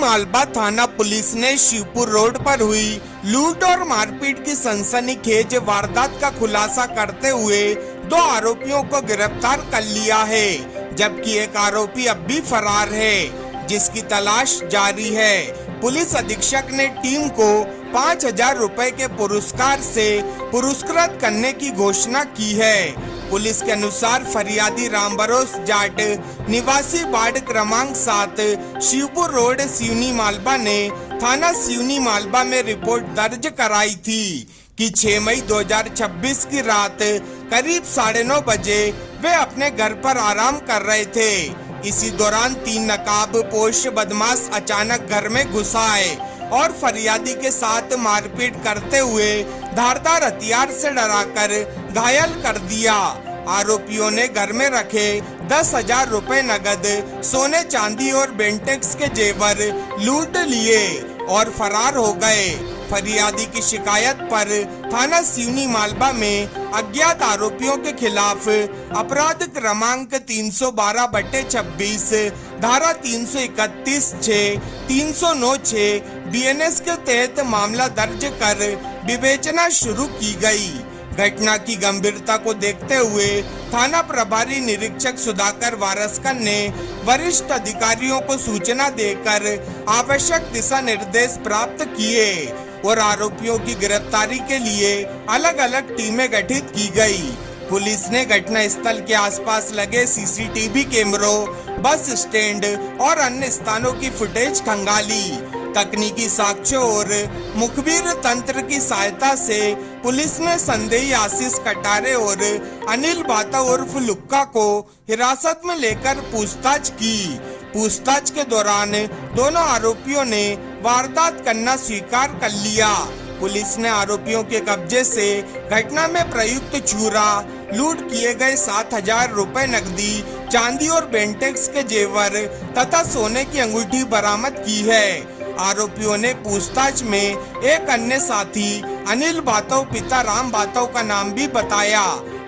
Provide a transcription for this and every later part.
मालवा थाना पुलिस ने शिवपुर रोड पर हुई लूट और मारपीट की सनसनीखेज वारदात का खुलासा करते हुए 2 आरोपियों को गिरफ्तार कर लिया है, जबकि एक आरोपी अब भी फरार है, जिसकी तलाश जारी है। पुलिस अधीक्षक ने टीम को 5,000 रुपए के पुरस्कार से पुरस्कृत करने की घोषणा की है। पुलिस के अनुसार फरियादी रामबरोस जाट निवासी वार्ड क्रमांक 7 शिवपुर रोड सिवनी मालवा ने थाना सिवनी मालवा में रिपोर्ट दर्ज कराई थी कि 6 मई 2026 की रात करीब 9:30 बजे वे अपने घर पर आराम कर रहे थे। इसी दौरान 3 नकाबपोश बदमाश अचानक घर में घुस आए और फरियादी के साथ मारपीट करते हुए धारदार हथियार से डराकर घायल कर दिया। आरोपियों ने घर में रखे 10,000 रुपए नगद, सोने चांदी और बेंटेक्स के जेवर लूट लिए और फरार हो गए। फरियादी की शिकायत पर थाना सिवनी मालवा में अज्ञात आरोपियों के खिलाफ अपराध क्रमांक 312/26 धारा 331(6), 309(6) BNS के तहत मामला दर्ज कर विवेचना शुरू की गई। घटना की गंभीरता को देखते हुए थाना प्रभारी निरीक्षक सुधाकर वारस्कर ने वरिष्ठ अधिकारियों को सूचना देकर आवश्यक दिशा निर्देश प्राप्त किए और आरोपियों की गिरफ्तारी के लिए अलग अलग टीमें गठित की गई। पुलिस ने घटना स्थल के आसपास लगे CCTV कैमरों, बस स्टैंड और अन्य स्थानों की फुटेज खंगाली। तकनीकी साक्ष्यों और मुखबिर तंत्र की सहायता से पुलिस ने संदेही आशीष कटारे और अनिल बाता उर्फ लुक्का को हिरासत में लेकर पूछताछ की। पूछताछ के दौरान दोनों आरोपियों ने वारदात करना स्वीकार कर लिया। पुलिस ने आरोपियों के कब्जे से घटना में प्रयुक्त चूरा, लूट किए गए 7,000 रुपए नकदी, चांदी और बेंटेक्स के जेवर तथा सोने की अंगूठी बरामद की है। आरोपियों ने पूछताछ में एक अन्य साथी अनिल बातव पिता राम बातव का नाम भी बताया,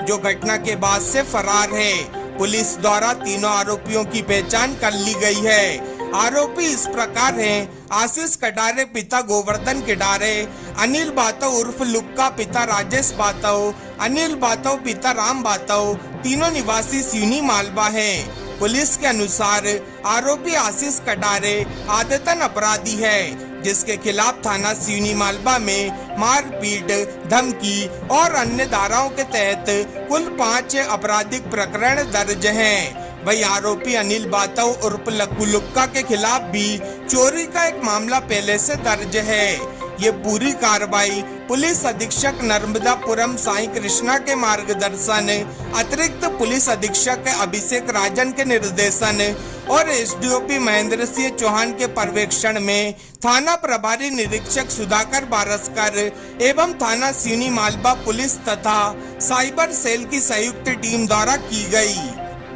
जो घटना के बाद से फरार है। पुलिस द्वारा तीनों आरोपियों की पहचान कर ली गई है। आरोपी इस प्रकार हैं: आशीष कटारे पिता गोवर्धन किडारे, अनिल बातव उर्फ लुक्का पिता राजेश बातव, अनिल बातव पिता राम बातव, तीनों निवासी सिवनी मालवा हैं। पुलिस के अनुसार आरोपी आशीष कटारे आदतन अपराधी है, जिसके खिलाफ थाना सिवनी मालवा में मारपीट, धमकी और अन्य धाराओं के तहत कुल 5 आपराधिक प्रकरण दर्ज हैं। वही आरोपी अनिल बातव उर्फ लक्कू लुक्का के खिलाफ भी चोरी का एक मामला पहले से दर्ज है। ये पूरी कार्रवाई पुलिस अधीक्षक नर्मदापुरम साई कृष्णा के मार्गदर्शन, अतिरिक्त पुलिस अधीक्षक अभिषेक राजन के निर्देशन और SDOP महेंद्र सिंह चौहान के पर्यवेक्षण में थाना प्रभारी निरीक्षक सुधाकर वारस्कर एवं थाना सिवनी मालवा पुलिस तथा साइबर सेल की संयुक्त टीम द्वारा की गई।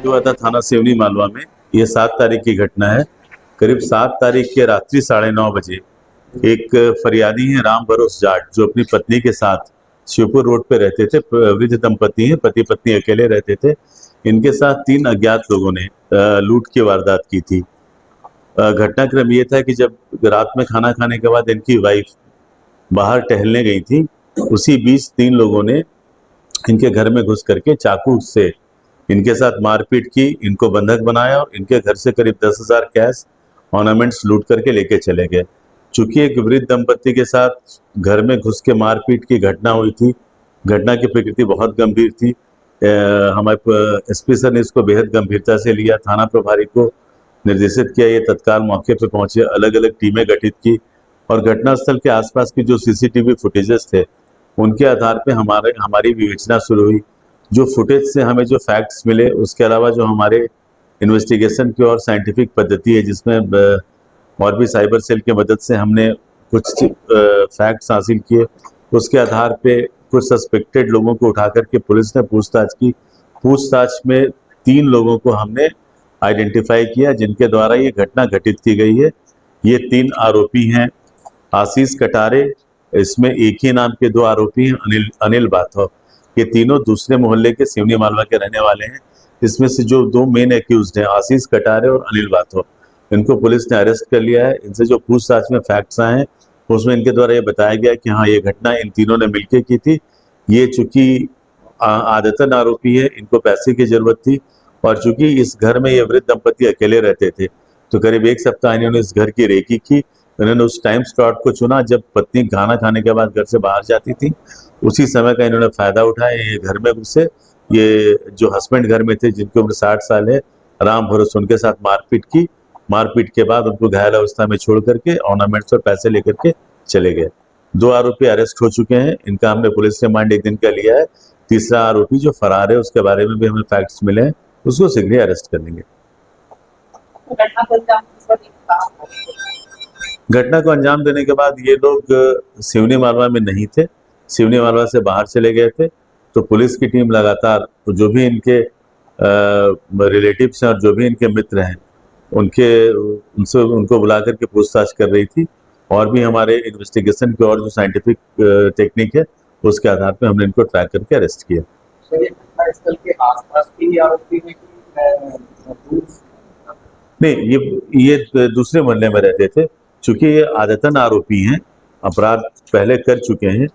जो था थाना सिवनी मालवा में ये 7 तारीख की घटना है। करीब 7 तारीख के रात्रि 9:30 बजे एक फरियादी है रामबरोस जाट, जो अपनी पत्नी के साथ शिवपुर रोड पे रहते थे। वृद्ध दंपति हैं, पति पत्नी अकेले रहते थे। इनके साथ 3 अज्ञात लोगों ने लूट की वारदात की थी। घटनाक्रम ये था कि जब रात में खाना खाने के बाद इनकी वाइफ बाहर टहलने गई थी, उसी बीच 3 लोगों ने इनके घर में घुस करके चाकू से इनके साथ मारपीट की, इनको बंधक बनाया और इनके घर से करीब 10,000 कैश ऑर्नामेंट्स लूट करके लेके चले गए। चूंकि एक वृद्ध दंपति के साथ घर में घुस के मारपीट की घटना हुई थी, घटना की प्रकृति बहुत गंभीर थी। हमारे SP सर ने इसको बेहद गंभीरता से लिया। थाना प्रभारी को निर्देशित किया, ये तत्काल मौके पर पहुंचे, अलग अलग टीमें गठित की और घटनास्थल के आसपास की जो CCTV फुटेजेस थे उनके आधार पे हमारी विवेचना शुरू हुई। जो फुटेज से हमें जो फैक्ट्स मिले, उसके अलावा जो हमारे इन्वेस्टिगेशन की और साइंटिफिक पद्धति है, जिसमें और भी साइबर सेल की मदद से हमने कुछ फैक्ट्स हासिल किए, उसके आधार पे कुछ सस्पेक्टेड लोगों को उठा करके पुलिस ने पूछताछ की। पूछताछ में 3 लोगों को हमने आइडेंटिफाई किया, जिनके द्वारा ये घटना घटित की गई है। ये 3 आरोपी हैं आशीष कटारे, इसमें एक ही नाम के 2 आरोपी हैं अनिल बाथौ। ये तीनों दूसरे मोहल्ले के सिवनी मालवा के रहने वाले हैं। इसमें से जो 2 मेन एक्यूज्ड हैं आशीष कटारे और अनिल बाथौ, इनको पुलिस ने अरेस्ट कर लिया है। इनसे जो पूछताछ में फैक्ट्स आए हैं उसमें इनके द्वारा ये बताया गया कि हाँ, ये घटना इन तीनों ने मिलकर की थी। ये चूंकि आदतन आरोपी है, इनको पैसे की जरूरत थी, और चूंकि इस घर में ये वृद्ध दंपति अकेले रहते थे तो करीब 1 सप्ताह इन्होंने इस घर की रेकी की। इन्होंने उस टाइम स्लॉट को चुना जब पत्नी खाना खाने के बाद घर से बाहर जाती थी। उसी समय का इन्होंने फायदा उठाया, ये घर में घुसे। ये जो हस्बैंड घर में थे जिनकी उम्र 60 साल है, राम भरोसे, उनके साथ मारपीट की। मारपीट के बाद उनको घायल अवस्था में छोड़ करके ऑर्नामेंट्स और पैसे लेकर के चले गए। 2 आरोपी अरेस्ट हो चुके हैं, इनका हमने पुलिस रिमांड 1 दिन का लिया है। तीसरा आरोपी जो फरार है उसके बारे में भी हमें फैक्ट्स मिले हैं, उसको शीघ्र ही अरेस्ट कर लेंगे। घटना को अंजाम देने के बाद ये लोग सिवनी मालवा में नहीं थे, सिवनी मालवा से बाहर चले गए थे। तो पुलिस की टीम लगातार जो भी इनके रिलेटिव्स हैं और जो भी इनके मित्र हैं उनको बुला करके पूछताछ कर रही थी। और भी हमारे इन्वेस्टिगेशन की और जो साइंटिफिक टेक्निक है उसके आधार पे हमने इनको ट्रैक करके अरेस्ट किया। सर, ये घटनास्थल के आसपास के आरोपी हैं कि नहीं, ये दूसरे मोहल्ले में रहते थे। चूंकि ये आदतन आरोपी हैं, अपराध पहले कर चुके हैं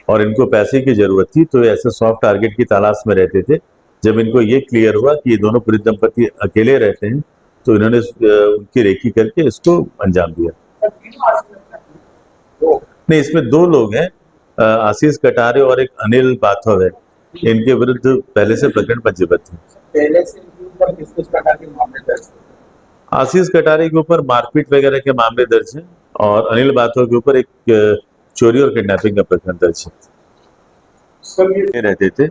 और इनको पैसे की जरूरत थी, तो ऐसे सॉफ्ट टारगेट की तलाश में रहते थे। जब इनको ये क्लियर हुआ कि ये दोनों वृद्ध दंपति अकेले रहते हैं तो इन्होंने उनकी रेकी करके इसको अंजाम दिया। नहीं, इसमें 2 लोग हैं, आशीष कटारे और एक अनिल बाथव है। इनके विरुद्ध पहले से प्रकरण पंजीबद्ध है। पहले से इनके ऊपर किस प्रकार के मामले दर्ज हैं? आशीष कटारे के ऊपर मारपीट वगैरह के मामले दर्ज हैं और अनिल बाथव के ऊपर एक चोरी और किडनैपिंग का प्रकरण दर्ज है। सर, ये रहते थे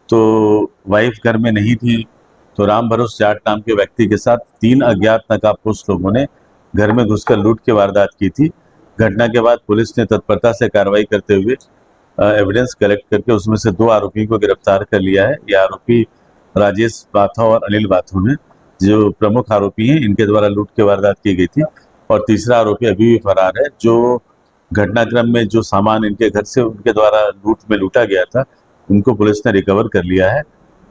तो वाइफ घर में नहीं थी, तो राम भरोसे जाट नाम के व्यक्ति के साथ 3 अज्ञात नकाबपोश लोगों ने घर में घुसकर लूट की वारदात की थी। घटना के बाद पुलिस ने तत्परता से कार्रवाई करते हुए एविडेंस कलेक्ट करके उसमें से 2 आरोपियों को गिरफ्तार कर लिया है। ये आरोपी राजेश बाथव और अनिल बाथव हैं, जो प्रमुख आरोपी हैं। इनके द्वारा लूट की वारदात की गई थी। और तीसरा आरोपी अभी भी फरार है, जो घटनाक्रम में जो सामान इनके घर से उनके द्वारा लूट में लूटा गया था उनको पुलिस ने रिकवर कर लिया है।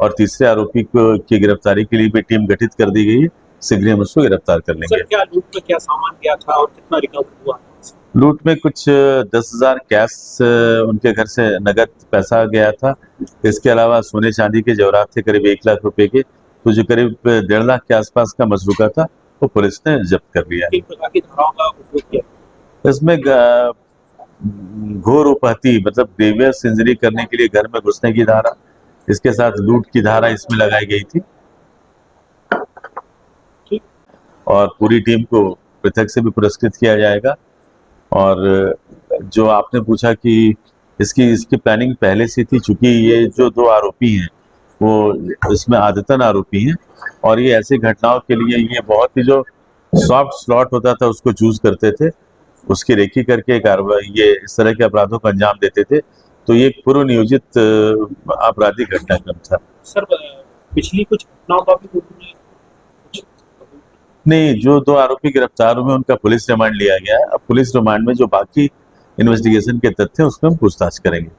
और तीसरे आरोपी की गिरफ्तारी के लिए भी टीम गठित कर दी गई है। शीघ्र हम उसको गिरफ्तार कर लेंगे। सर, क्या लूट में क्या सामान गया था और कितना रिकवर हुआ? लूट में कुछ 10,000 कैश उनके घर से नगद पैसा गया था। इसके अलावा सोने चांदी के जेवरात थे करीब 1 लाख रुपए के, तो जो करीब 1.5 लाख के आसपास का मसरूका था वो पुलिस ने जब्त कर लिया है। किस प्रकार की धाराओं का उपयोग किया? इसमें घोर उपहती मतलब ग्रेवियस इंजरी करने के लिए घर में घुसने की धारा, इसके साथ लूट की धारा इसमें लगाई गई थी। और पूरी टीम को पृथक से भी पुरस्कृत किया जाएगा। और जो आपने पूछा कि इसकी प्लानिंग पहले से थी, चूंकि ये जो 2 आरोपी हैं वो इसमें आदतन आरोपी हैं और ये ऐसी घटनाओं के लिए ये बहुत ही जो सॉफ्ट स्लॉट होता था उसको चूज करते थे, उसकी रेकी करके कार्रवाई ये इस तरह के अपराधों को अंजाम देते थे। तो ये एक पूर्व नियोजित आपराधिक घटनाक्रम था। सर, पिछली कुछ घटनाओं का भी नहीं, जो 2 आरोपी गिरफ्तार हुए उनका पुलिस रिमांड लिया गया है। अब पुलिस रिमांड में जो बाकी इन्वेस्टिगेशन के तथ्य हैं उसमें हम पूछताछ करेंगे।